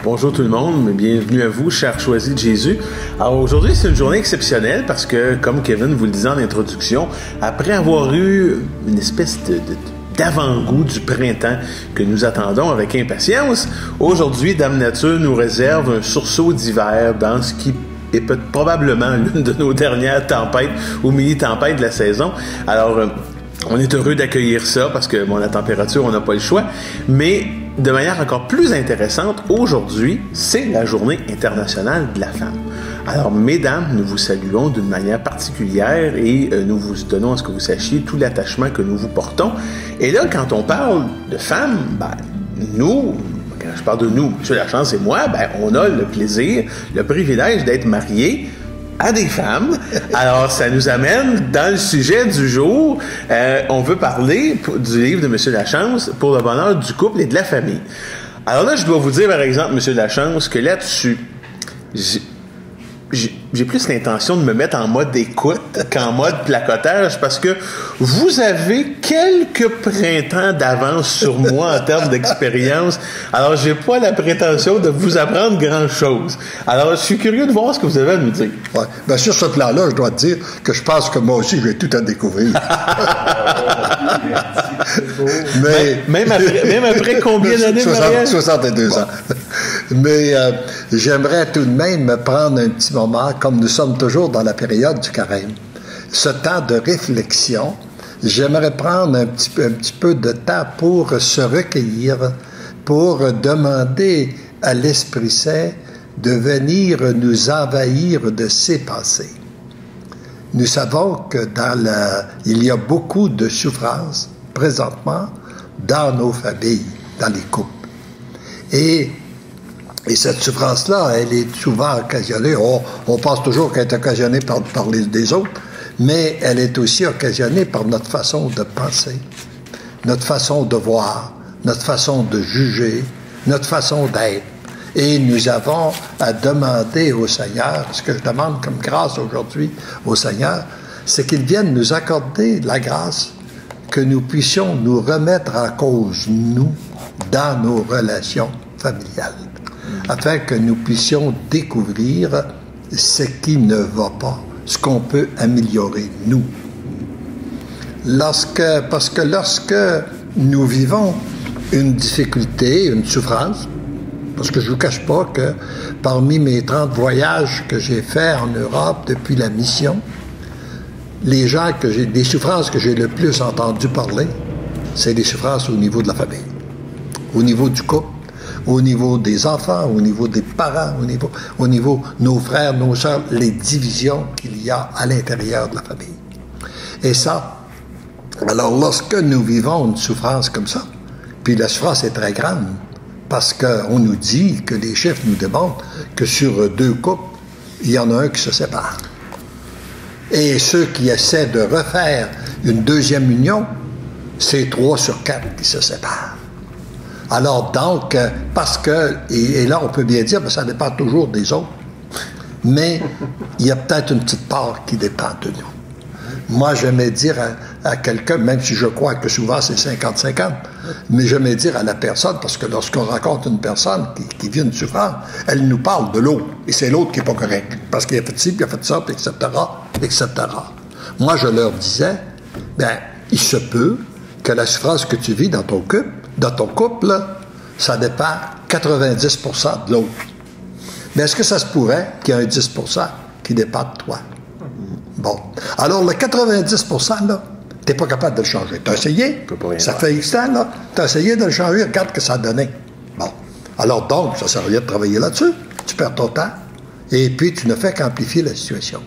Bonjour tout le monde, bienvenue à vous, chers choisis de Jésus. Alors aujourd'hui, c'est une journée exceptionnelle parce que, comme Kevin vous le disait en introduction, après avoir eu une espèce d'avant-goût du printemps que nous attendons avec impatience, aujourd'hui, Dame Nature nous réserve un sursaut d'hiver dans ce qui est probablement l'une de nos dernières tempêtes ou mini-tempêtes de la saison. Alors, on est heureux d'accueillir ça parce que, bon, la température, on n'a pas le choix, mais de manière encore plus intéressante, aujourd'hui, c'est la Journée internationale de la femme. Alors, mesdames, nous vous saluons d'une manière particulière et nous vous donnons à ce que vous sachiez tout l'attachement que nous vous portons. Et là, quand on parle de femmes, nous, quand je parle de nous, M. Lachance et moi, on a le plaisir, le privilège d'être mariés à des femmes. Alors, ça nous amène dans le sujet du jour. On veut parler du livre de M. Lachance, Pour le bonheur du couple et de la famille. Alors là, je dois vous dire, par exemple, M. Lachance, que là-dessus, j'ai plus l'intention de me mettre en mode écoute qu'en mode placotage parce que vous avez quelques printemps d'avance sur moi en termes d'expérience. Alors, j'ai pas la prétention de vous apprendre grand-chose. Alors, je suis curieux de voir ce que vous avez à nous dire. Ouais. Ben, sur ce plan-là, je dois te dire que je pense que moi aussi, j'ai tout à découvrir. Mais même après combien d'années, Marielle? 62 ans. Mais j'aimerais tout de même me prendre un petit moment, comme nous sommes toujours dans la période du carême, ce temps de réflexion. J'aimerais prendre un petit peu de temps pour se recueillir, pour demander à l'Esprit Saint de venir nous envahir de ses pensées. Nous savons que il y a beaucoup de souffrances présentement dans nos familles, dans les couples. Et cette souffrance-là, elle est souvent occasionnée, on pense toujours qu'elle est occasionnée par des autres, mais elle est aussi occasionnée par notre façon de penser, notre façon de voir, notre façon de juger, notre façon d'être. Et nous avons à demander au Seigneur, ce que je demande comme grâce aujourd'hui au Seigneur, c'est qu'il vienne nous accorder la grâce que nous puissions nous remettre en cause, nous, dans nos relations familiales, afin que nous puissions découvrir ce qui ne va pas, ce qu'on peut améliorer, nous. Parce que lorsque nous vivons une difficulté, une souffrance, parce que je ne vous cache pas que parmi mes 30 voyages que j'ai faits en Europe depuis la mission, des souffrances que j'ai le plus entendu parler, c'est des souffrances au niveau de la famille, au niveau du couple, au niveau des enfants, au niveau des parents, au niveau de nos frères, nos sœurs, les divisions qu'il y a à l'intérieur de la famille. Et ça, alors lorsque nous vivons une souffrance comme ça, puis la souffrance est très grande, parce qu'on nous dit que les chiffres nous démontrent que sur 2 couples, il y en a un qui se sépare. Et ceux qui essaient de refaire une deuxième union, c'est 3 sur 4 qui se séparent. Alors donc, parce que, et là on peut bien dire, ça dépend toujours des autres, mais il y a peut-être une petite part qui dépend de nous. Moi, j'aimais dire à quelqu'un, même si je crois que souvent c'est 50-50, mais j'aimais dire à la personne, parce que lorsqu'on rencontre une personne qui vit une souffrance, elle nous parle de l'autre, et c'est l'autre qui n'est pas correct, parce qu'il a fait ci, puis il a fait ça, puis etc., etc. Moi, je leur disais, il se peut que la souffrance que tu vis dans ton couple, ça dépend 90% de l'autre. Mais est-ce que ça se pourrait qu'il y ait un 10% qui dépend de toi? Bon. Alors, le 90%, là, t'es pas capable de le changer. T'as essayé? Ça fait X temps, là. T'as essayé de le changer, regarde ce que ça a donné. Bon. Alors, donc, ça sert à rien de travailler là-dessus. Tu perds ton temps. Et puis, tu ne fais qu'amplifier la situation.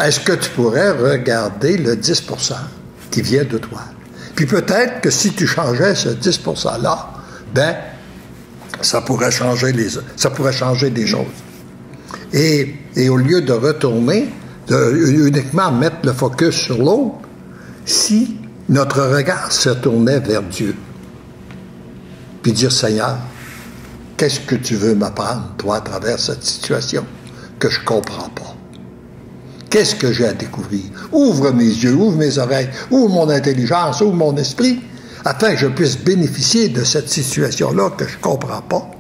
Est-ce que tu pourrais regarder le 10% qui vient de toi? Puis peut-être que si tu changeais ce 10%-là, ça pourrait changer des choses. Et au lieu de retourner, uniquement mettre le focus sur l'autre, si notre regard se tournait vers Dieu, puis dire, Seigneur, qu'est-ce que tu veux m'apprendre, toi, à travers cette situation que je ne comprends pas? Qu'est-ce que j'ai à découvrir? Ouvre mes yeux, ouvre mes oreilles, ouvre mon intelligence, ouvre mon esprit, afin que je puisse bénéficier de cette situation-là que je ne comprends pas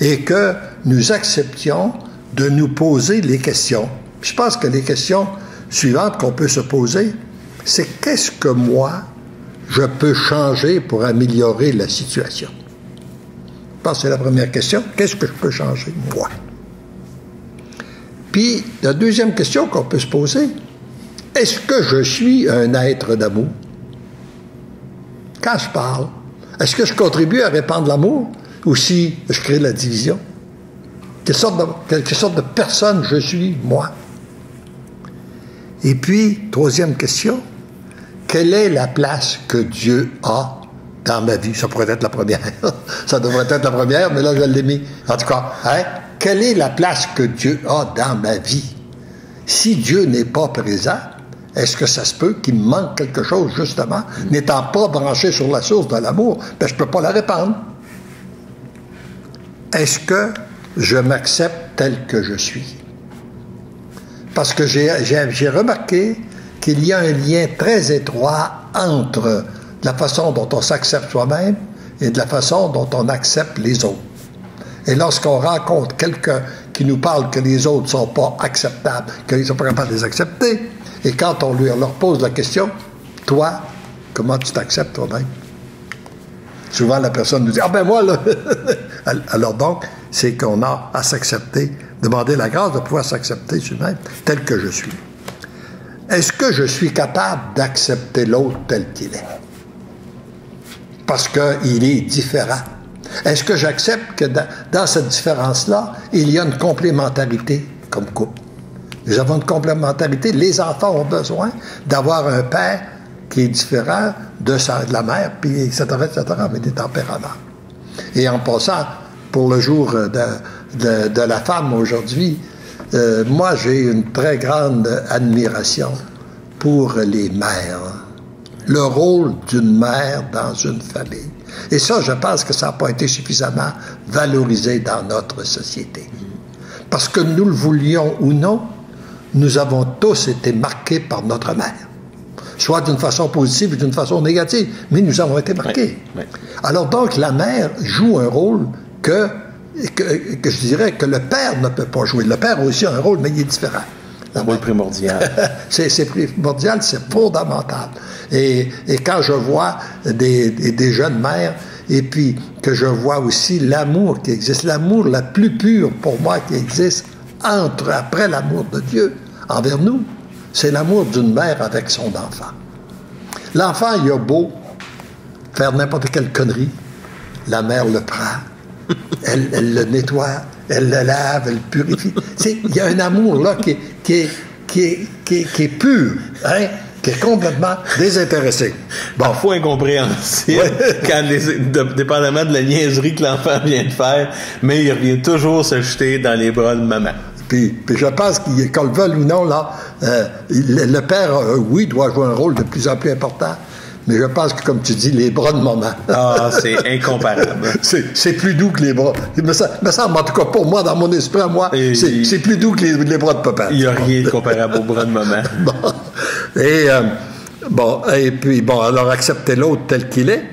et que nous acceptions de nous poser les questions. Je pense que les questions suivantes qu'on peut se poser, c'est qu'est-ce que moi, je peux changer pour améliorer la situation? Je pense que c'est la première question. Qu'est-ce que je peux changer, moi? Puis, la deuxième question qu'on peut se poser, est-ce que je suis un être d'amour? Quand je parle, est-ce que je contribue à répandre l'amour ou si je crée la division? Quelle sorte de personne je suis, moi? Et puis, troisième question, quelle est la place que Dieu a dans ma vie? Ça pourrait être la première. Ça devrait être la première, mais là, je l'ai mis. En tout cas, hein? Quelle est la place que Dieu a dans ma vie? Si Dieu n'est pas présent, est-ce que ça se peut qu'il me manque quelque chose, justement, n'étant pas branché sur la source de l'amour? Ben, je ne peux pas la répandre. Est-ce que je m'accepte tel que je suis? Parce que j'ai remarqué qu'il y a un lien très étroit entre la façon dont on s'accepte soi-même et de la façon dont on accepte les autres. Et lorsqu'on rencontre quelqu'un qui nous parle que les autres ne sont pas acceptables, qu'ils ne sont pas capables de les accepter, et quand on leur pose la question, toi, comment tu t'acceptes toi-même? Souvent, la personne nous dit, ah ben moi, là. Alors donc, c'est qu'on a à s'accepter, demander la grâce de pouvoir s'accepter soi-même tel que je suis. Est-ce que je suis capable d'accepter l'autre tel qu'il est? Parce qu'il est différent. Est-ce que j'accepte que dans cette différence-là, il y a une complémentarité comme couple? Nous avons une complémentarité. Les enfants ont besoin d'avoir un père qui est différent de la mère, puis etc., mais des tempéraments. Et en passant, pour le jour de la femme aujourd'hui, moi, j'ai une très grande admiration pour les mères. Le rôle d'une mère dans une famille. Et ça, je pense que ça n'a pas été suffisamment valorisé dans notre société. Parce que nous le voulions ou non, nous avons tous été marqués par notre mère. Soit d'une façon positive ou d'une façon négative, mais nous avons été marqués. Oui. Alors donc, la mère joue un rôle que je dirais que le père ne peut pas jouer. Le père a aussi un rôle, mais il est différent. Un rôle primordial. c'est primordial, c'est fondamental. Et quand je vois des jeunes mères, et puis que je vois aussi l'amour qui existe, l'amour la plus pure pour moi qui existe, après l'amour de Dieu envers nous, c'est l'amour d'une mère avec son enfant. L'enfant, il a beau faire n'importe quelle connerie, la mère le prend, elle le nettoie, elle le lave, elle le purifie. Il y a un amour là qui est pur, hein? Qui est complètement désintéressé. Bon. Parfois incompréhensible, quand dépendamment de la niaiserie que l'enfant vient de faire, mais il revient toujours se jeter dans les bras de maman. Puis je pense qu'on le veuille ou non, là, le père, oui, doit jouer un rôle de plus en plus important, mais je pense que, comme tu dis, les bras de maman. Ah, c'est incomparable. c'est plus doux que les bras. Il me semble, en tout cas pour moi, dans mon esprit à moi, c'est plus doux que les bras de papa. Il n'y a rien de comparable aux bras de maman. Et puis, alors accepter l'autre tel qu'il est.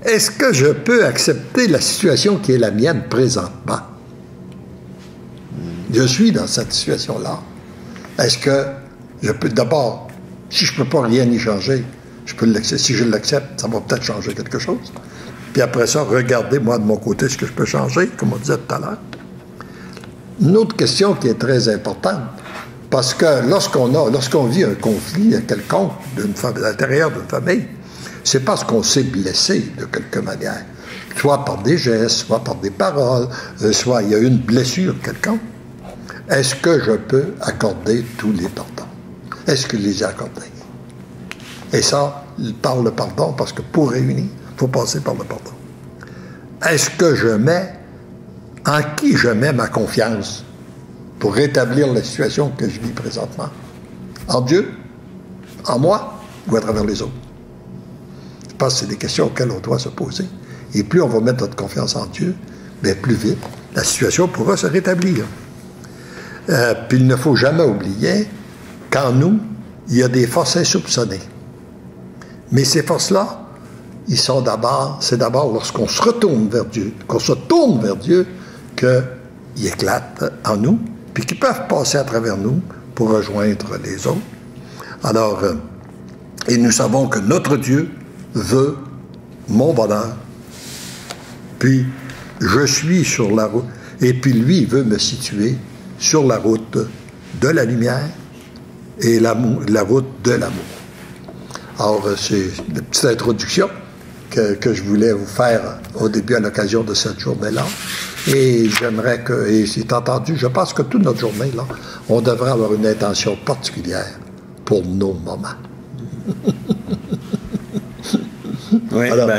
Est-ce que je peux accepter la situation qui est la mienne présentement? Je suis dans cette situation-là. Est-ce que je peux, d'abord, si je ne peux pas rien y changer, je peux l'accepter. Si je l'accepte, ça va peut-être changer quelque chose. Puis après ça, regardez, moi, de mon côté, ce que je peux changer, comme on disait tout à l'heure. Une autre question qui est très importante, parce que lorsqu'on vit un conflit quelconque à l'intérieur d'une famille, c'est parce qu'on s'est blessé de quelque manière. Soit par des gestes, soit par des paroles, soit il y a eu une blessure quelconque. Est-ce que je peux accorder tous les pardons? Est-ce que je les ai accordés? Et ça, par le pardon, parce que pour réunir, il faut passer par le pardon. Est-ce que en qui je mets ma confiance pour rétablir la situation que je vis présentement? En Dieu? En moi? Ou à travers les autres? Je pense que c'est des questions auxquelles on doit se poser. Et plus on va mettre notre confiance en Dieu, bien plus vite, la situation pourra se rétablir. Puis il ne faut jamais oublier qu'en nous, il y a des forces insoupçonnées. Mais ces forces-là, c'est d'abord lorsqu'on se retourne vers Dieu, qu'on se tourne vers Dieu, qu'ils éclatent en nous, puis qu'ils peuvent passer à travers nous pour rejoindre les autres. Alors, et nous savons que notre Dieu veut mon bonheur, puis je suis sur la route, et puis lui veut me situer sur la route de la lumière et la route de l'amour. Alors, c'est une petite introduction que je voulais vous faire au début à l'occasion de cette journée-là. Et j'aimerais que, et c'est entendu, je pense que toute notre journée, là, on devrait avoir une intention particulière pour nos moments. Oui, alors,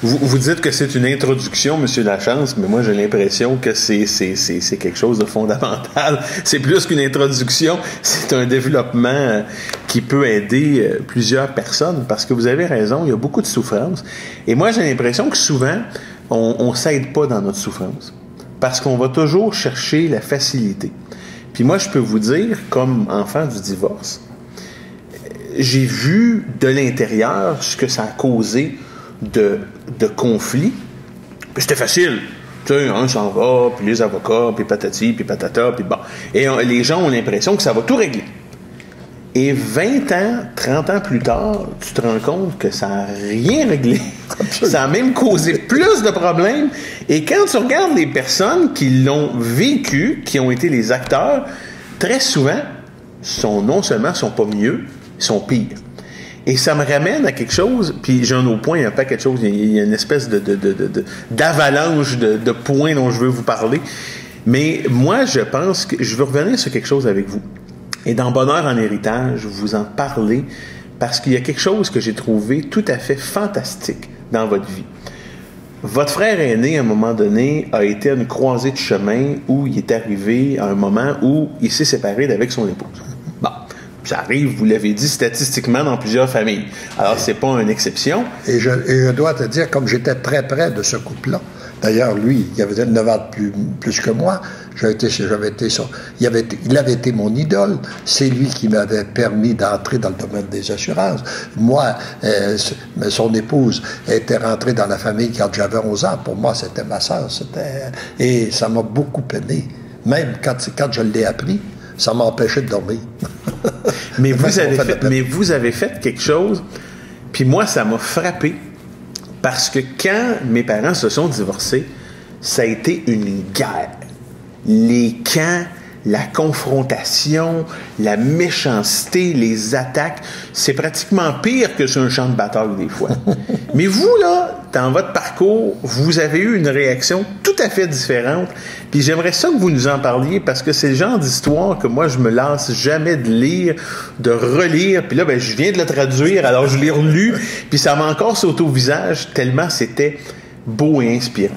vous dites que c'est une introduction, M. Lachance, mais moi j'ai l'impression que c'est quelque chose de fondamental. C'est plus qu'une introduction, c'est un développement qui peut aider plusieurs personnes, parce que vous avez raison, il y a beaucoup de souffrance. Et moi j'ai l'impression que souvent, on s'aide pas dans notre souffrance, parce qu'on va toujours chercher la facilité. Puis moi je peux vous dire, comme enfant du divorce, j'ai vu de l'intérieur ce que ça a causé de conflits. Puis c'était facile. Tu sais, on s'en va, puis les avocats, puis patati, puis patata, puis bon. Et les gens ont l'impression que ça va tout régler. Et 20 ans, 30 ans plus tard, tu te rends compte que ça n'a rien réglé. Ça a même causé plus de problèmes. Et quand tu regardes les personnes qui l'ont vécu, qui ont été les acteurs, très souvent, non seulement sont pas mieux, ils sont pires. Et ça me ramène à quelque chose, puis j'ai un autre point, il y a un paquet de choses, il y a une espèce d'avalanche de points dont je veux vous parler. Mais moi, je pense que je veux revenir sur quelque chose avec vous. Et dans Bonheur en héritage, vous en parlez parce qu'il y a quelque chose que j'ai trouvé tout à fait fantastique dans votre vie. Votre frère aîné, à un moment donné, a été à une croisée de chemin où il est arrivé à un moment où il s'est séparé d'avec son épouse. Bon. Ça arrive, vous l'avez dit, statistiquement dans plusieurs familles. Alors, c'est pas une exception. Et je dois te dire, comme j'étais très près de ce couple-là, d'ailleurs, lui, il avait 9 ans de plus que moi, il avait été mon idole. C'est lui qui m'avait permis d'entrer dans le domaine des assurances. Moi, son épouse était rentrée dans la famille quand j'avais 11 ans. Pour moi, c'était ma sœur. Et ça m'a beaucoup peiné. Même quand je l'ai appris, ça m'a empêché de dormir. Mais vous avez fait quelque chose, puis moi, ça m'a frappé, parce que quand mes parents se sont divorcés, ça a été une guerre. Les camps, la confrontation, la méchanceté, les attaques, c'est pratiquement pire que sur un champ de bataille des fois. Mais vous, là, dans votre parcours, vous avez eu une réaction tout à fait différente. Puis j'aimerais ça que vous nous en parliez, parce que c'est le genre d'histoire que moi, je me lasse jamais de lire, de relire. Puis là, ben, je viens de le traduire, alors je l'ai relu, puis ça m'a encore sauté au visage tellement c'était beau et inspirant.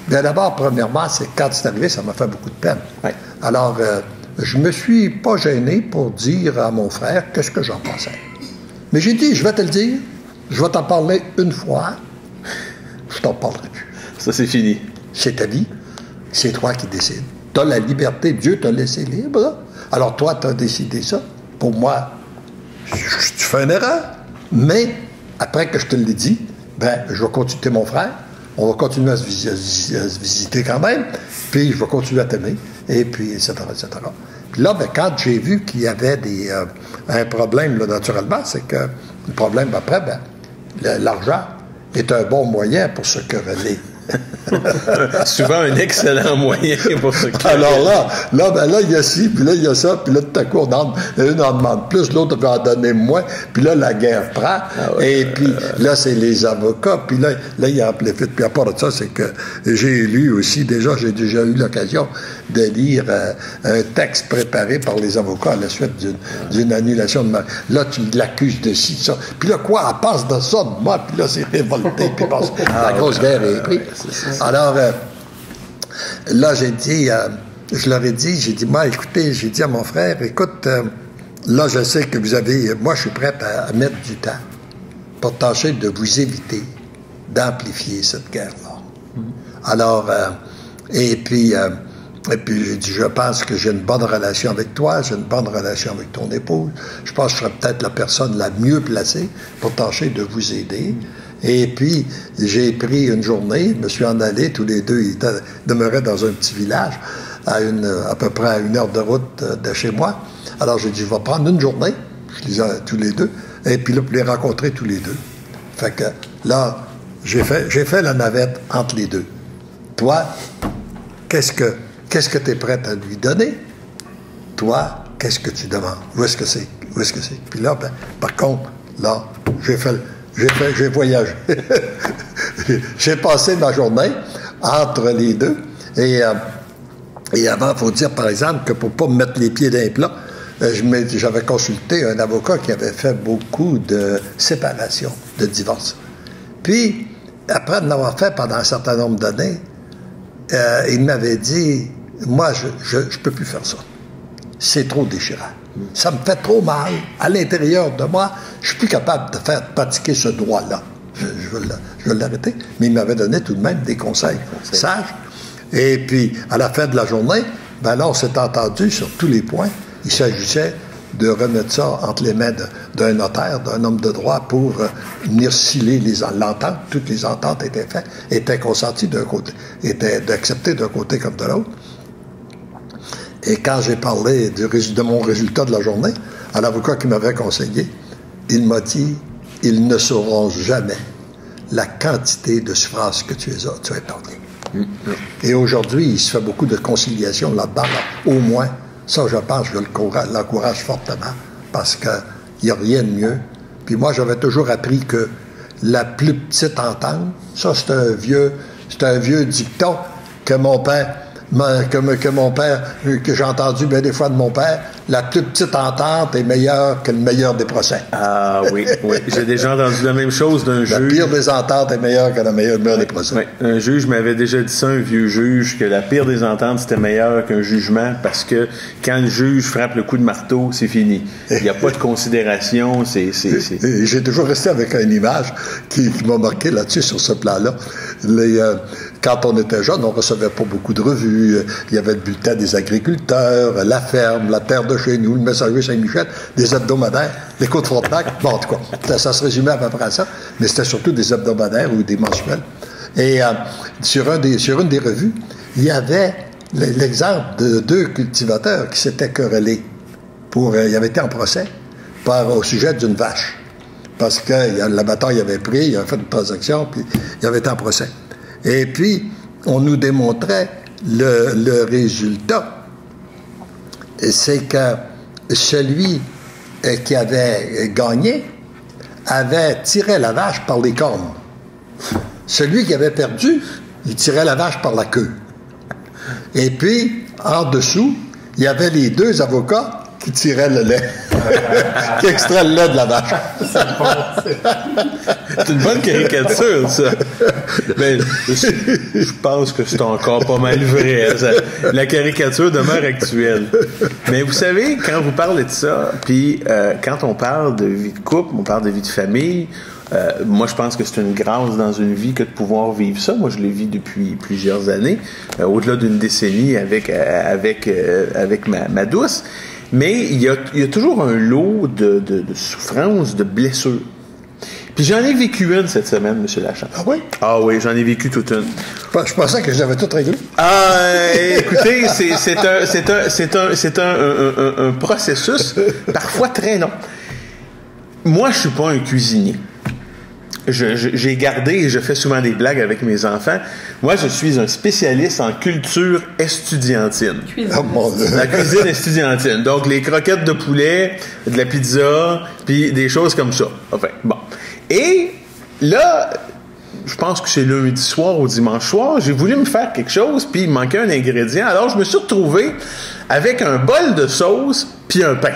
Bien d'abord, premièrement, c'est quand c'est arrivé, ça m'a fait beaucoup de peine. Ouais. Alors, je me suis pas gêné pour dire à mon frère qu'est-ce que j'en pensais. Mais j'ai dit, je vais te le dire, je vais t'en parler une fois, je t'en parlerai plus. Ça, c'est fini. C'est ta vie, c'est toi qui décides. Tu as la liberté, Dieu t'a laissé libre, là. Alors toi, tu as décidé ça. Pour moi, tu fais une erreur. Mais, après que je te l'ai dit, ben, je vais consulter mon frère. On va continuer à se visiter quand même, puis je vais continuer à t'aimer, et puis, etc., etc. Puis là, ben, quand j'ai vu qu'il y avait un problème, là, naturellement, c'est que le problème après, ben, l'argent est un bon moyen pour se quereller. Souvent un excellent moyen pour se quereller. Alors là, il y a ci, puis là, il y a ça, puis là, tout à coup, une en demande plus, l'autre veut en donner moins, puis là, la guerre prend, et puis là, c'est les avocats, puis là, il y a amplifié. Puis à part de ça, c'est que j'ai lu aussi, j'ai déjà eu l'occasion de lire un texte préparé par les avocats à la suite d'une annulation de mariage. Là, tu l'accuses de ci, ça. Puis là, quoi, elle passe de ça de moi, puis là, c'est révolté, puis la grosse guerre est prise. Alors, là, j'ai dit, je leur ai dit, moi, écoutez, j'ai dit à mon frère, écoute, là, je sais que moi, je suis prêt à mettre du temps pour tâcher de vous éviter d'amplifier cette guerre-là. Alors, et puis j'ai dit, je pense que j'ai une bonne relation avec toi, j'ai une bonne relation avec ton épouse. Je pense que je serais peut-être la personne la mieux placée pour tâcher de vous aider. Et puis, j'ai pris une journée, je me suis en allé, tous les deux, ils demeuraient dans un petit village, à peu près à 1 heure de route de chez moi. Alors, j'ai dit, je vais prendre une journée, je les ai tous les deux, et puis là, pour les rencontrer tous les deux. Fait que là, j'ai fait la navette entre les deux. Toi, qu'est-ce que tu es prête à lui donner? Toi, qu'est-ce que tu demandes? Où est-ce que c'est? Puis là, par contre, là, j'ai voyagé. J'ai passé ma journée entre les deux. Et avant, il faut dire, par exemple, que pour ne pas me mettre les pieds d'un plat, j'avais consulté un avocat qui avait fait beaucoup de séparations, de divorces. Puis, après de l'avoir fait pendant un certain nombre d'années, il m'avait dit, moi, je ne peux plus faire ça. C'est trop déchirant. Ça me fait trop mal. À l'intérieur de moi, je suis plus capable de faire pratiquer ce droit-là. Je vais l'arrêter. Mais il m'avait donné tout de même des conseils sages. Et puis, à la fin de la journée, là, on s'est entendu sur tous les points. Il s'agissait de remettre ça entre les mains d'un notaire, d'un homme de droit pour venir sceller l'entente. Toutes les ententes étaient faites, étaient consenties d'un côté, étaient acceptées d'un côté comme de l'autre. Et quand j'ai parlé de mon résultat de la journée, à l'avocat qui m'avait conseillé, il m'a dit, ils ne sauront jamais la quantité de souffrance que tu as épargné. Et aujourd'hui, il se fait beaucoup de conciliation là-dedans, au moins. Ça, je pense, je l'encourage fortement, parce qu'il n'y a rien de mieux. Puis moi, j'avais toujours appris que la plus petite entente, ça, c'est un vieux dicton que mon père, que j'ai entendu bien des fois de mon père, la plus petite entente est meilleure que le meilleur des procès. Ah oui. J'ai déjà entendu la même chose d'un juge. La pire des ententes est meilleure que le meilleur des procès. Oui. Un juge m'avait déjà dit ça, un vieux juge, que la pire des ententes, c'était meilleur qu'un jugement, parce que quand le juge frappe le coup de marteau, c'est fini. Il n'y a pas de considération, J'ai toujours resté avec une image qui m'a marqué là-dessus, sur ce plan-là. Quand on était jeune, on recevait pas beaucoup de revues. Il y avait le bulletin des agriculteurs, la ferme, la terre de chez nous, le messager Saint-Michel, des hebdomadaires, l'écho de Frontenac. Bon, en tout cas, ça se résumait à peu près à ça. Mais c'était surtout des hebdomadaires ou des mensuels. Et sur une des revues, il y avait l'exemple de 2 cultivateurs qui s'étaient querellés. Ils avaient été en procès au sujet d'une vache. Parce que la bataille avait pris, il avait fait une transaction, puis il avait été en procès. Et puis, on nous démontrait le résultat. C'est que celui qui avait gagné avait tiré la vache par les cornes. Celui qui avait perdu, il tirait la vache par la queue. Et puis, en dessous, il y avait les 2 avocats qui tiraient le lait, qui extraient le lait de la vache. C'est une bonne caricature, ça. Mais je pense que c'est encore pas mal vrai. La caricature demeure actuelle. Mais vous savez, quand vous parlez de ça, puis quand on parle de vie de couple, on parle de vie de famille, moi, je pense que c'est une grâce dans une vie que de pouvoir vivre ça. Moi, je le vis depuis plusieurs années, au-delà d'une décennie avec ma douce. Mais il y a toujours un lot de souffrances, de blessures. Puis j'en ai vécu une cette semaine, M. Lachance. Ah oui? Ah oui, j'en ai vécu toute une. Je pensais que j'avais tout réglé. Écoutez, c'est un processus parfois très long. Moi, je suis pas un cuisinier. J'ai gardé, et je fais souvent des blagues avec mes enfants, moi, je suis un spécialiste en culture estudiantine. Oh, mon Dieu. La cuisine estudiantine. Donc, les croquettes de poulet, de la pizza, puis des choses comme ça. Enfin, bon. Et là, je pense que c'est lundi soir ou dimanche soir, j'ai voulu me faire quelque chose, puis il me manquait un ingrédient. Alors, je me suis retrouvé avec un bol de sauce puis un pain.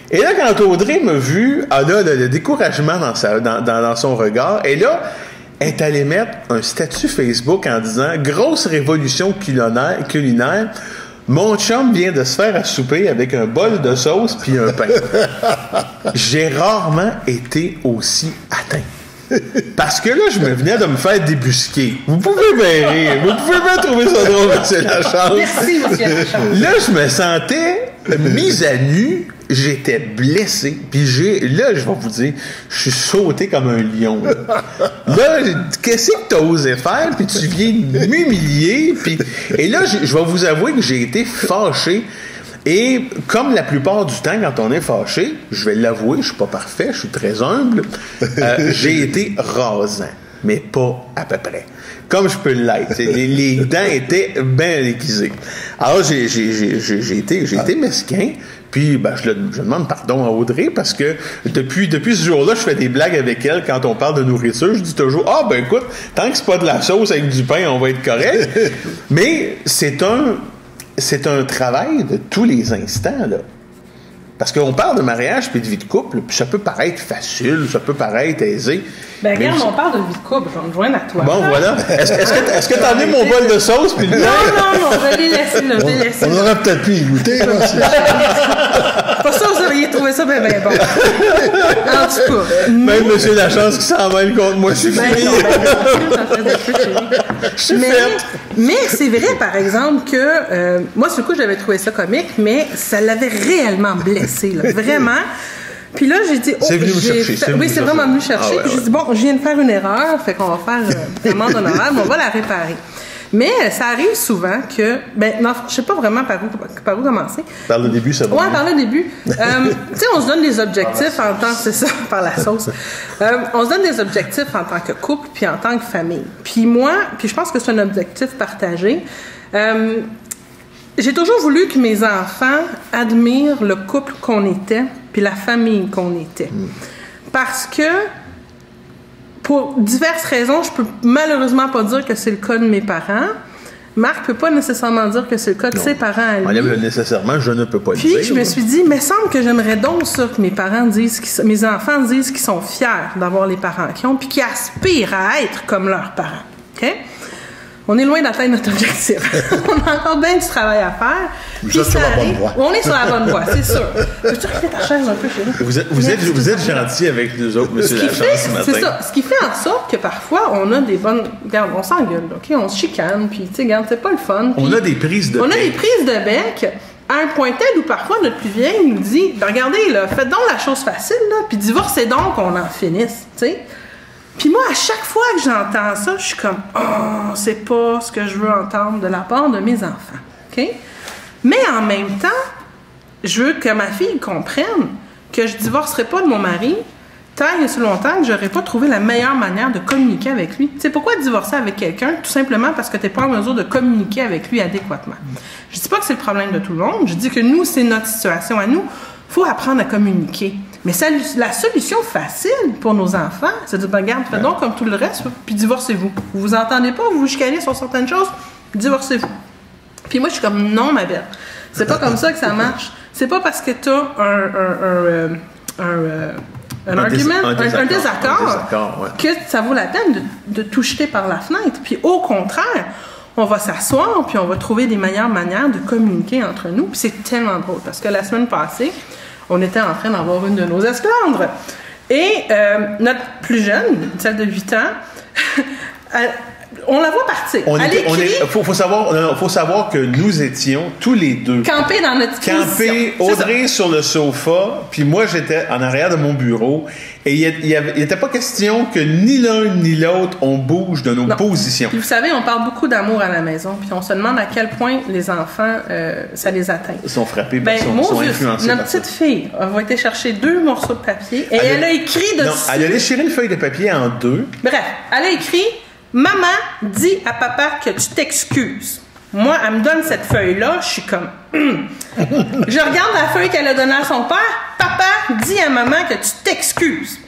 Et là, quand Audrey m'a vu, elle a le découragement dans son regard. Et là, elle est allée mettre un statut Facebook en disant « Grosse révolution culinaire. Mon chum vient de se faire à souper avec un bol de sauce puis un pain. » J'ai rarement été aussi atteint. Parce que là, je me venais de me faire débusquer. Vous pouvez bien rire. Vous pouvez bien trouver ça drôle, M. Lachance. Merci, M. Lachance. Là, je me sentais mise à nu j'étais blessé. Puis là, je vais vous dire, je suis sauté comme un lion. Là, qu'est-ce que t'as osé faire? Puis tu viens de m'humilier. Et là, je vais vous avouer que j'ai été fâché. Et comme la plupart du temps, quand on est fâché, je vais l'avouer, je suis pas parfait, je suis très humble, j'ai été rasant. Mais pas à peu près. Comme je peux l'être. Les dents étaient bien aiguisées. Alors, j'ai été mesquin. Puis, je demande pardon à Audrey parce que depuis ce jour-là, je fais des blagues avec elle quand on parle de nourriture. Je dis toujours, écoute, tant que c'est pas de la sauce avec du pain, on va être correct. Mais c'est un travail de tous les instants, là. Parce qu'on parle de mariage puis de vie de couple, puis ça peut paraître facile, ça peut paraître aisé. Regarde, on parle de vie de couple, je vais me joindre à toi. Bon, voilà. Est-ce que t'en as mon bol de sauce puis le Non, je l'ai laissé, là, je l'ai laissé. On aurait peut-être pu y goûter, là. Pas sûr que vous auriez trouvé ça bien bon. En tout cas. Même M. Lachance qui s'en mêle contre moi, je suis fini. Je suis faite. Mais c'est vrai, par exemple, que moi, sur le coup, j'avais trouvé ça comique, mais ça l'avait réellement blessé, là, vraiment. Puis là, j'ai dit... c'est venu me chercher. Oui, c'est vraiment venu chercher. Puis j'ai dit, je viens de faire une erreur, fait qu'on va faire une amende honorable, on va la réparer. Mais ça arrive souvent que... non, je sais pas vraiment par où commencer. Par le début, ça va. Ouais, par le début. Tu sais, on se donne des objectifs en tant... C'est ça, par la sauce. On se donne des objectifs en tant que couple puis en tant que famille. Puis je pense que c'est un objectif partagé. J'ai toujours voulu que mes enfants admirent le couple qu'on était puis la famille qu'on était. Parce que, pour diverses raisons, je peux malheureusement pas dire que c'est le cas de mes parents. Marc peut pas nécessairement dire que c'est le cas de ses parents à lui. Nécessairement, je ne peux pas le dire. Puis, je me suis dit, mais semble que j'aimerais donc ça que mes enfants disent qu'ils sont fiers d'avoir les parents qu'ils ont puis qu'ils aspirent à être comme leurs parents. OK? On est loin d'atteindre notre objectif. On a encore bien du travail à faire. Vous êtes sur la bonne voie. On est sur la bonne voie, c'est sûr. Peux-tu reculer ta chaise un peu, chérie? Vous êtes gentil avec nous autres, monsieur Lachance, ce matin. C'est ça. Ce qui fait en sorte que parfois, on a des bonnes... Regarde, on s'engueule, OK? On se chicane, puis, tu sais, regarde, c'est pas le fun. On a des prises de bec. On a des prises de bec à un point tel où parfois notre plus vieille nous dit, regardez, là, faites donc la chose facile, là, puis divorcez donc qu'on en finisse, tu sais. Puis moi, à chaque fois que j'entends ça, je suis comme « Oh, c'est pas ce que je veux entendre de la part de mes enfants. » OK? Mais en même temps, je veux que ma fille comprenne que je divorcerai pas de mon mari tant et si longtemps que j'aurais pas trouvé la meilleure manière de communiquer avec lui. Tu sais, pourquoi divorcer avec quelqu'un? Tout simplement parce que t'es pas en mesure de communiquer avec lui adéquatement. Je dis pas que c'est le problème de tout le monde. Je dis que nous, c'est notre situation à nous. Faut apprendre à communiquer. Mais la solution facile pour nos enfants, c'est de dire, regarde, faites donc comme tout le reste, puis divorcez-vous. Vous vous entendez pas, vous vous chicanez sur certaines choses, divorcez-vous. Puis moi, je suis comme, non, ma belle. C'est pas comme ça que ça marche. C'est pas parce que tu as un désaccord ouais, que ça vaut la peine de tout jeter par la fenêtre. Puis au contraire, on va s'asseoir, puis on va trouver des meilleures manières de communiquer entre nous. Puis c'est tellement drôle, parce que la semaine passée, on était en train d'avoir une de nos esclandres. Et notre plus jeune, celle de 8 ans, on la voit partir. Faut savoir que nous étions tous les deux campés dans notre position. Audrey sur le sofa, puis moi j'étais en arrière de mon bureau. Et il n'était pas question que ni l'un ni l'autre on bouge de nos positions. Puis vous savez, on parle beaucoup d'amour à la maison, puis on se demande à quel point les enfants, ça les atteint. Ils sont frappés, sont influencés. Notre petite fille va été chercher 2 morceaux de papier et elle a écrit dessus. Non, elle a déchiré une feuille de papier en 2. Bref, elle a écrit « Maman, dis à papa que tu t'excuses. » Moi, elle me donne cette feuille-là, je suis comme... Je regarde la feuille qu'elle a donnée à son père. « Papa, dis à maman que tu t'excuses. »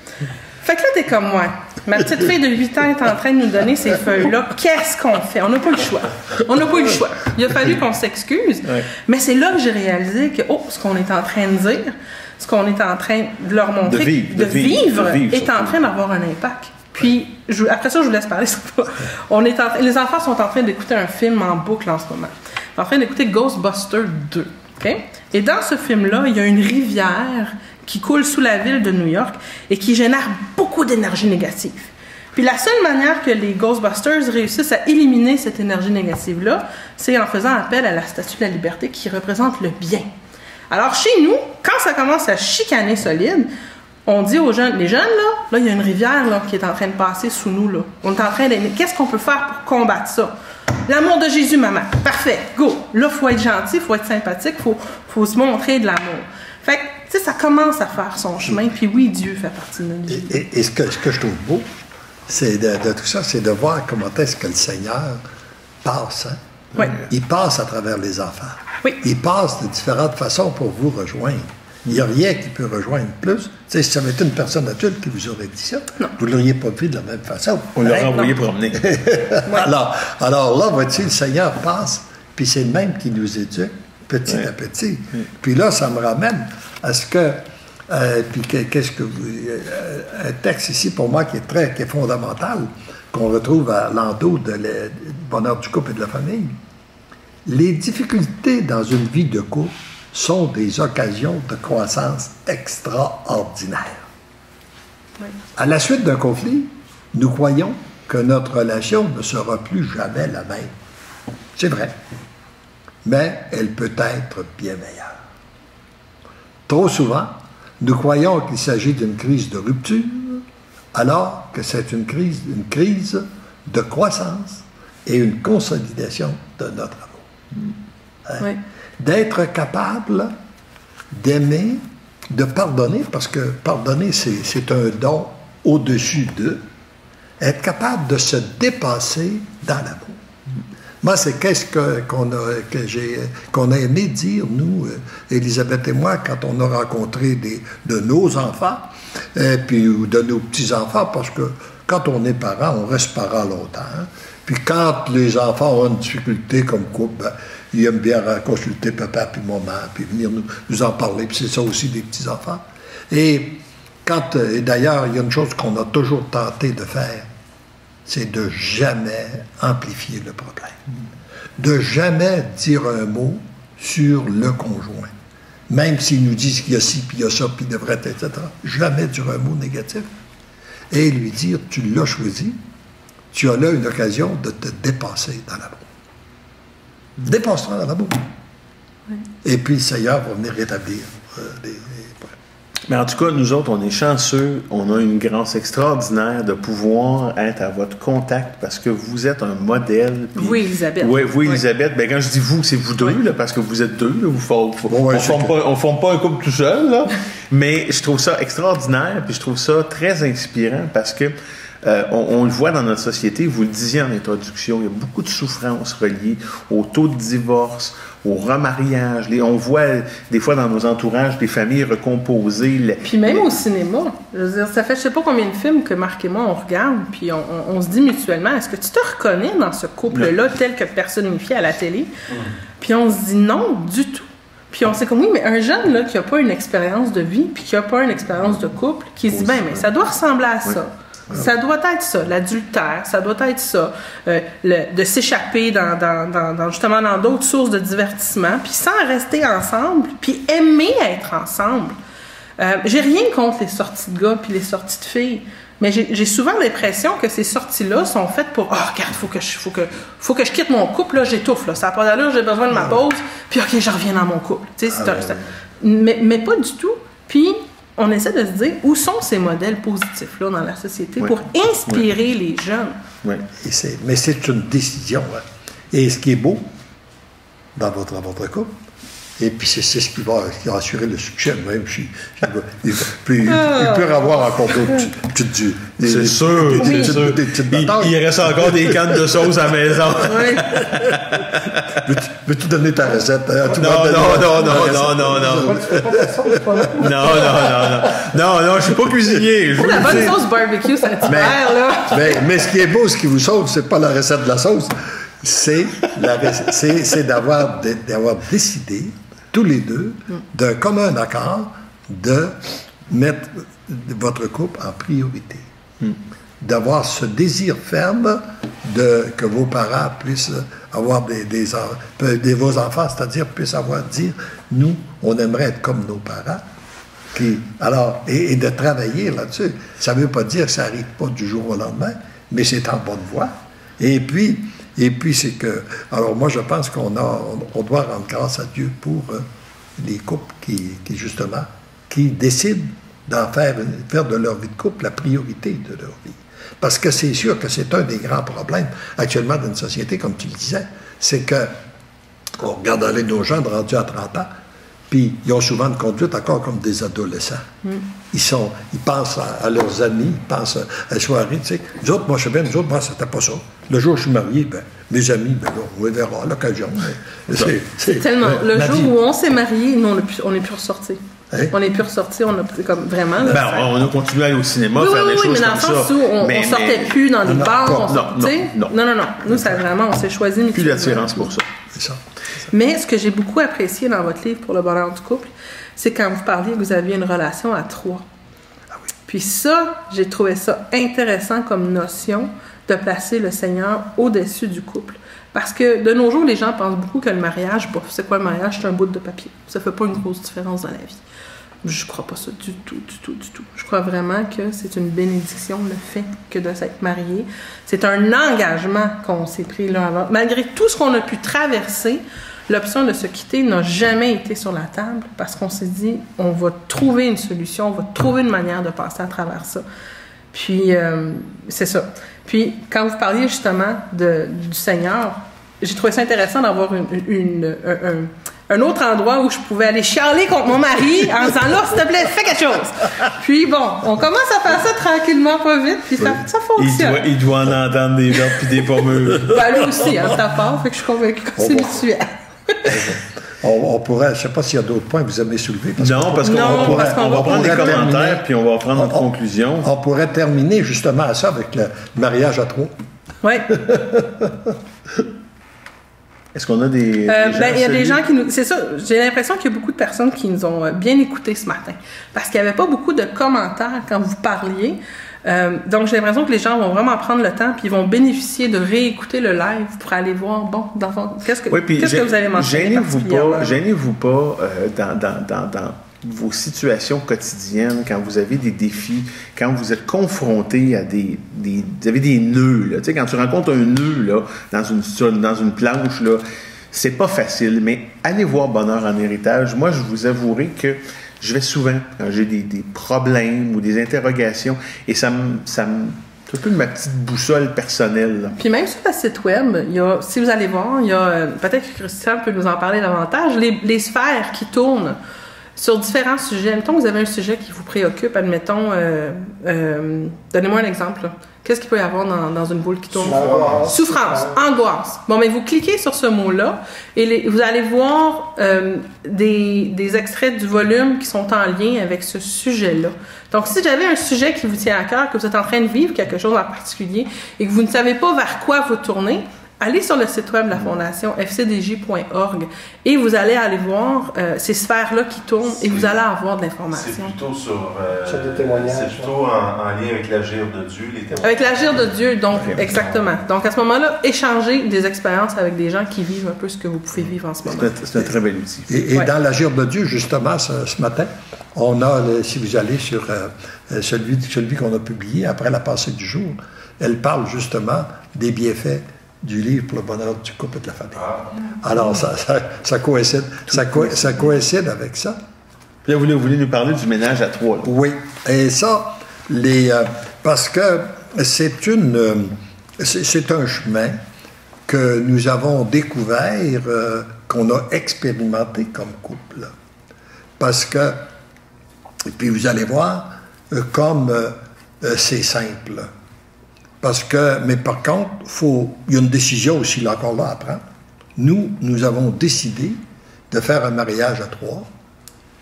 Fait que là, t'es comme moi. Ma petite fille de 8 ans est en train de nous donner ces feuilles-là. Qu'est-ce qu'on fait? On n'a pas le choix. On n'a pas eu le choix. Il a fallu qu'on s'excuse. Ouais. Mais c'est là que j'ai réalisé que, ce qu'on est en train de dire, ce qu'on est en train de leur montrer, de vivre est en train d'avoir un impact. Puis, après ça, je vous laisse parler. Les enfants sont en train d'écouter un film en boucle en ce moment. Ils sont en train d'écouter Ghostbusters 2. Okay? Et dans ce film-là, il y a une rivière qui coule sous la ville de New York et qui génère beaucoup d'énergie négative. Puis la seule manière que les Ghostbusters réussissent à éliminer cette énergie négative-là, c'est en faisant appel à la Statue de la Liberté qui représente le bien. Alors, chez nous, quand ça commence à chicaner solide, on dit aux jeunes, les jeunes, là, il y a une rivière là, qui est en train de passer sous nous. Là. On est en train d'aimer. Qu'est-ce qu'on peut faire pour combattre ça? L'amour de Jésus, maman. Parfait, go. Là, il faut être gentil, il faut être sympathique, il faut se montrer de l'amour. Fait que, tu sais, ça commence à faire son chemin, puis oui, Dieu fait partie de notre vie. Et ce que je trouve beau, c'est de tout ça, c'est de voir comment est-ce que le Seigneur passe. Hein? Oui. Il passe à travers les enfants. Oui. Il passe de différentes façons pour vous rejoindre. Il n'y a rien qui peut rejoindre plus. Tu sais, si ça avait été une personne adulte qui vous aurait dit ça, vous ne l'auriez pas vu de la même façon. On l'aurait envoyé promener. Alors là, vois-tu, le Seigneur passe, puis c'est le même qui nous éduque petit à petit. Puis là, ça me ramène à ce que... un texte ici, pour moi, qui est fondamental, qu'on retrouve à l'endos du bonheur du couple et de la famille. Les difficultés dans une vie de couple sont des occasions de croissance extraordinaires. Oui. À la suite d'un conflit, nous croyons que notre relation ne sera plus jamais la même. C'est vrai, mais elle peut être bien meilleure. Trop souvent, nous croyons qu'il s'agit d'une crise de rupture, alors que c'est une crise de croissance et une consolidation de notre amour. Hein? Oui. D'être capable d'aimer, de pardonner, parce que pardonner, c'est un don au-dessus d'eux, être capable de se dépasser dans l'amour. Moi, c'est qu'on a aimé dire, nous, Élisabeth et moi, quand on a rencontré de nos enfants, ou de nos petits-enfants, parce que quand on est parent, on reste parent longtemps. Hein? Puis quand les enfants ont une difficulté comme couple, ils aiment bien consulter papa puis maman, puis venir nous en parler. Puis c'est ça aussi des petits-enfants. Et d'ailleurs, il y a une chose qu'on a toujours tenté de faire, c'est de jamais amplifier le problème. De jamais dire un mot sur le conjoint. Même s'il nous dit qu'il y a ci, puis il y a ça, puis il devrait être, etc. Jamais dire un mot négatif. Et lui dire, tu l'as choisi, tu as là une occasion de te dépasser dans l'amour. Dépasse-toi dans l'amour. Oui. Et puis le Seigneur va venir rétablir les points. Mais en tout cas, nous autres, on est chanceux, on a une grâce extraordinaire de pouvoir être à votre contact parce que vous êtes un modèle. Vous, Élisabeth. Oui, vous, Élisabeth. Bien, quand je dis vous, c'est vous deux, là, parce que vous êtes deux. Là, on ne forme pas un couple tout seul. Là. Mais je trouve ça extraordinaire, puis je trouve ça très inspirant parce que on le voit dans notre société, vous le disiez en introduction, il y a beaucoup de souffrances reliées au taux de divorce, au remariage. On voit des fois dans nos entourages des familles recomposées. Puis même au cinéma. Je veux dire, ça fait je sais pas combien de films que Marc et moi on regarde, puis on se dit mutuellement, est-ce que tu te reconnais dans ce couple-là tel que personnifié à la télé? Puis on se dit non, du tout. Puis on sait comme oui, mais un jeune là, qui n'a pas une expérience de vie, puis qui n'a pas une expérience de couple, qui se dit, mais ça doit ressembler à ça. Ça doit être ça, l'adultère, ça doit être ça, de s'échapper justement dans d'autres sources de divertissement, puis sans rester ensemble, puis aimer être ensemble. J'ai rien contre les sorties de gars puis les sorties de filles, mais j'ai souvent l'impression que ces sorties-là sont faites pour regarde, faut que je quitte mon couple, là, j'étouffe, là, ça n'a pas d'allure, j'ai besoin de ma pause, puis ok, je reviens dans mon couple. Tu sais, mais pas du tout. Puis on essaie de se dire où sont ces modèles positifs-là dans la société pour inspirer les jeunes. Oui. Mais c'est une décision. Hein. Et ce qui est beau dans votre couple, et puis c'est ce qui va assurer le succès, même si il peut avoir encore d'autres petites... C'est sûr, c'est sûr. Il reste encore des cannes de sauce à la maison. Veux-tu donner ta recette? Non, je suis pas cuisinier. La bonne sauce barbecue, ça te là. Mais ce qui est beau, ce qui vous sauve, c'est pas la recette de la sauce, c'est d'avoir décidé tous les deux, d'un commun accord, de mettre votre couple en priorité. D'avoir ce désir ferme que vos parents puissent avoir vos enfants, c'est-à-dire puissent dire, nous, on aimerait être comme nos parents. Et de travailler là-dessus. Ça ne veut pas dire que ça n'arrive pas du jour au lendemain, mais c'est en bonne voie. Et puis c'est que... Alors moi, je pense qu'on doit rendre grâce à Dieu pour les couples justement, qui décident d'en faire de leur vie de couple la priorité de leur vie. Parce que c'est sûr que c'est un des grands problèmes actuellement dans une société, comme tu le disais, c'est que on regarde aller nos jeunes rendus à 30 ans, puis ils ont souvent une conduite encore comme des adolescents. Ils pensent à leurs amis, ils pensent à la soirée, tu sais. Nous autres, moi, je sais bien, nous autres, moi, c'était pas ça. Le jour où je suis marié, ben, mes amis, ben là, on les verra à l'occasion. C'est tellement... Le jour où on s'est marié, nous, on n'est plus ressortis. Hein? On n'est plus ressortis, on a comme vraiment... Là, on a continué à aller au cinéma, faire des choses comme ça. mais dans le sens où on sortait plus dans des bars. Non. Nous, ça vraiment, on s'est choisi... Plus d'attirance pour ça. C'est ça. Mais ce que j'ai beaucoup apprécié dans votre livre pour le bonheur du couple, c'est quand vous parliez que vous aviez une relation à 3. Ah oui. Puis ça, j'ai trouvé ça intéressant comme notion de placer le Seigneur au-dessus du couple. Parce que de nos jours, les gens pensent beaucoup que le mariage, c'est quoi le mariage? C'est un bout de papier. Ça fait pas une grosse différence dans la vie. Je crois pas ça du tout. Je crois vraiment que c'est une bénédiction, le fait que de s'être marié. C'est un engagement qu'on s'est pris l'un avant. Malgré tout ce qu'on a pu traverser, l'option de se quitter n'a jamais été sur la table parce qu'on s'est dit, on va trouver une solution, on va trouver une manière de passer à travers ça. Puis, c'est ça. Puis, quand vous parliez justement du Seigneur, j'ai trouvé ça intéressant d'avoir un autre endroit où je pouvais aller chialer contre mon mari en disant là, s'il te plaît, fais quelque chose. Puis bon, on commence à faire ça tranquillement, pas vite, puis ça fonctionne. Il doit en entendre des verres puis des pommures. Ben lui aussi, c'est à part, fait que je suis convaincue que c'est mutuel. On pourrait, je ne sais pas s'il y a d'autres points que vous aimez soulever. Parce qu'on va prendre des commentaires puis on va prendre notre conclusion. On pourrait terminer justement à ça avec le mariage à 3. Oui. Est-ce qu'on a des il y a des gens qui nous... C'est ça, j'ai l'impression qu'il y a beaucoup de personnes qui nous ont bien écoutés ce matin. Parce qu'il n'y avait pas beaucoup de commentaires quand vous parliez. Donc, j'ai l'impression que les gens vont vraiment prendre le temps puis ils vont bénéficier de réécouter le live pour aller voir, bon, qu'est-ce que vous allez mentionner particulièrement? Gênez-vous pas dans vos situations quotidiennes, quand vous avez des défis, quand vous êtes confronté à vous avez des nœuds, là. Tu sais, quand tu rencontres un nœud, là, dans une planche, là, c'est pas facile, mais allez voir Bonheur en héritage. Moi, je vous avouerai que je vais souvent, quand j'ai des problèmes ou des interrogations, et c'est un peu ma petite boussole personnelle, là. Puis même sur le site web, si vous allez voir, il y a, peut-être que Christian peut nous en parler davantage, les sphères qui tournent sur différents sujets. Admettons que vous avez un sujet qui vous préoccupe, admettons, donnez-moi un exemple, là. Qu'est-ce qu'il peut y avoir dans une boule qui tourne? Souffrance, angoisse. Bon, mais vous cliquez sur ce mot-là et vous allez voir des extraits du volume qui sont en lien avec ce sujet-là. Donc, si j'avais un sujet qui vous tient à cœur, que vous êtes en train de vivre quelque chose en particulier et que vous ne savez pas vers quoi vous tourner, allez sur le site web de la Fondation, fcdj.org, et vous allez aller voir ces sphères-là qui tournent et vous allez avoir de l'information. C'est plutôt sur des témoignages. C'est plutôt en lien avec l'agir de Dieu, les témoignages. Avec l'agir de Dieu, donc, exactement. Donc, à ce moment-là, échangez des expériences avec des gens qui vivent un peu ce que vous pouvez vivre en ce moment. C'est un très bel outil. Et dans l'agir de Dieu, justement, ce matin, on a, si vous allez sur celui qu'on a publié après la pensée du jour, elle parle justement des bienfaits du livre pour le bonheur du couple et de la famille. Alors, ça coïncide. Ça coïncide avec ça. Puis là, vous voulez nous parler du ménage à 3. Là. Oui. Et ça, parce que c'est un chemin que nous avons découvert, qu'on a expérimenté comme couple. Parce que, et puis vous allez voir, comme c'est simple. Mais par contre, il y a une décision aussi, là, encore là, à prendre. Nous avons décidé de faire un mariage à 3,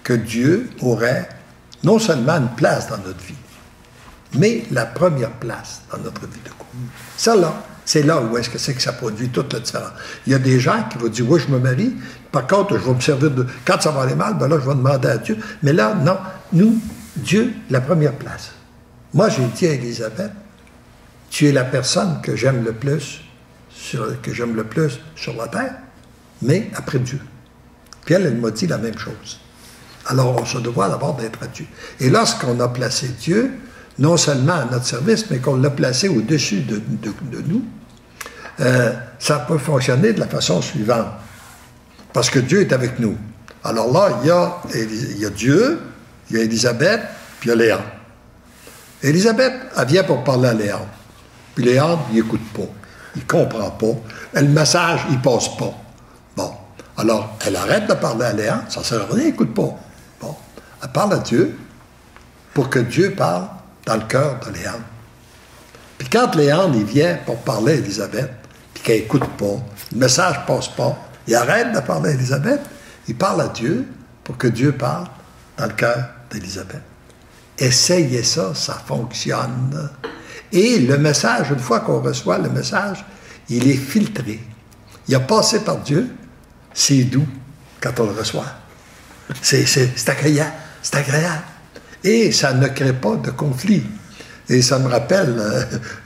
que Dieu aurait non seulement une place dans notre vie, mais la première place dans notre vie de couple. Ça, là, c'est là où est-ce que c'est que ça produit toute la différence. Il y a des gens qui vont dire, oui, je me marie, par contre, je vais me servir de... Quand ça va aller mal, ben là, je vais demander à Dieu. Mais là, non, nous, Dieu, la première place. Moi, j'ai dit à Élisabeth, tu es la personne que j'aime le plus sur la terre, mais après Dieu. Puis elle m'a dit la même chose. Alors, on se doit d'abord d'être à Dieu. Et lorsqu'on a placé Dieu, non seulement à notre service, mais qu'on l'a placé au-dessus de nous, ça peut fonctionner de la façon suivante. Parce que Dieu est avec nous. Alors là, il y a Dieu, il y a Élisabeth, puis il y a Léandre. Élisabeth, elle vient pour parler à Léandre. Puis Léandre, il n'écoute pas. Il ne comprend pas. Le message, il ne passe pas. Bon. Alors, elle arrête de parler à Léandre. Ça ne sert à rien, il n'écoute pas. Bon. Elle parle à Dieu pour que Dieu parle dans le cœur de Léandre. Puis quand Léandre, il vient pour parler à Élisabeth, puis qu'elle n'écoute pas, le message ne passe pas, il arrête de parler à Élisabeth, il parle à Dieu pour que Dieu parle dans le cœur d'Élisabeth. Essayez ça, ça fonctionne. Et le message, une fois qu'on reçoit le message, il est filtré. Il a passé par Dieu, c'est doux quand on le reçoit. C'est agréable, c'est agréable. Et ça ne crée pas de conflit. Et ça me rappelle,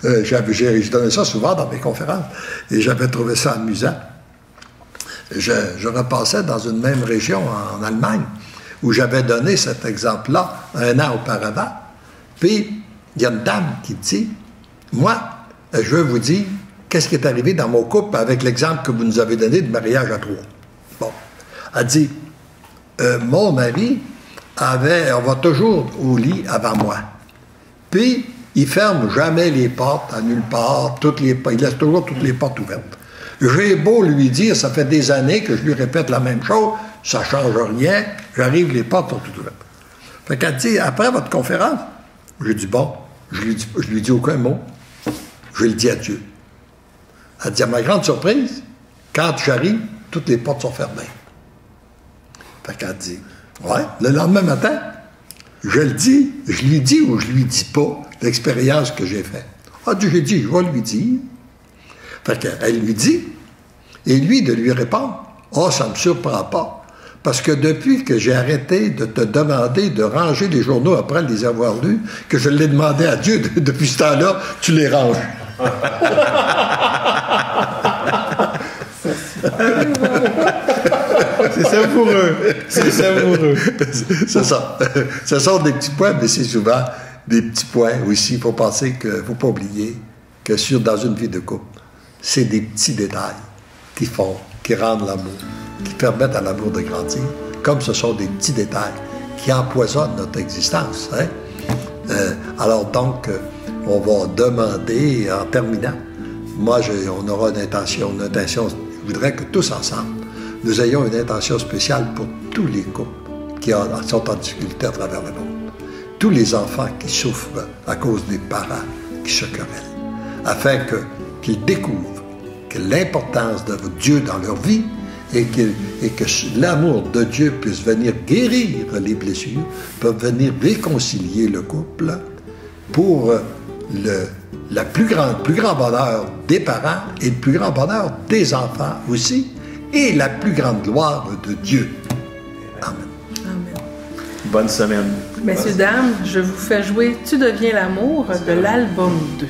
je donnais ça souvent dans mes conférences, et j'avais trouvé ça amusant. Je repassais dans une même région en Allemagne, où j'avais donné cet exemple-là 1 an auparavant. Puis, il y a une dame qui dit, moi, je veux vous dire, qu'est-ce qui est arrivé dans mon couple avec l'exemple que vous nous avez donné de mariage à 3. Bon. Elle dit, mon mari on va toujours au lit avant moi. Puis, il ferme jamais les portes à nulle part, il laisse toujours toutes les portes ouvertes. J'ai beau lui dire, ça fait des années que je lui répète la même chose, ça ne change rien, j'arrive, les portes sont toutes ouvertes. Fait qu'elle dit, après votre conférence, j'ai dit, bon, je lui dis aucun mot, je le dis à Dieu. Elle dit, à ma grande surprise, quand j'arrive, toutes les portes sont fermées. Fait qu'elle dit, ouais, le lendemain matin, je lui dis ou je lui dis pas l'expérience que j'ai faite. J'ai dit, je vais lui dire. Fait qu'elle lui dit, et lui de lui répondre, ça ne me surprend pas, parce que depuis que j'ai arrêté de te demander de ranger les journaux après les avoir lus, que je l'ai demandé à Dieu, depuis ce temps-là, tu les ranges. C'est savoureux. C'est savoureux. C'est ça. Ce sont des petits points, mais c'est souvent des petits points aussi. Il faut penser qu'il ne faut pas oublier que dans une vie de couple, c'est des petits détails qui rendent l'amour, qui permettent à l'amour de grandir, comme ce sont des petits détails qui empoisonnent notre existence. Hein? Alors donc, on va demander, en terminant, on aura une intention, je voudrais que tous ensemble, nous ayons une intention spéciale pour tous les couples qui sont en difficulté à travers le monde. Tous les enfants qui souffrent à cause des parents qui se querellent, afin qu'ils découvrent que l'importance de Dieu dans leur vie et que l'amour de Dieu puisse venir guérir les blessures, peut venir réconcilier le couple pour le plus grand bonheur des parents et le plus grand bonheur des enfants aussi, et la plus grande gloire de Dieu. Amen. Amen. Bonne semaine. Messieurs, dames, je vous fais jouer « Tu deviens l'amour » de l'album 2.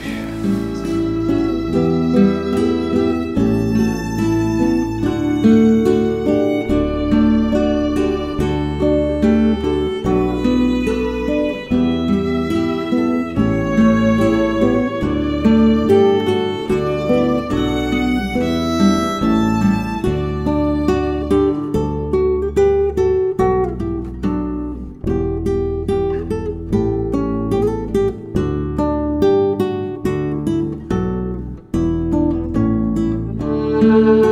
Thank you.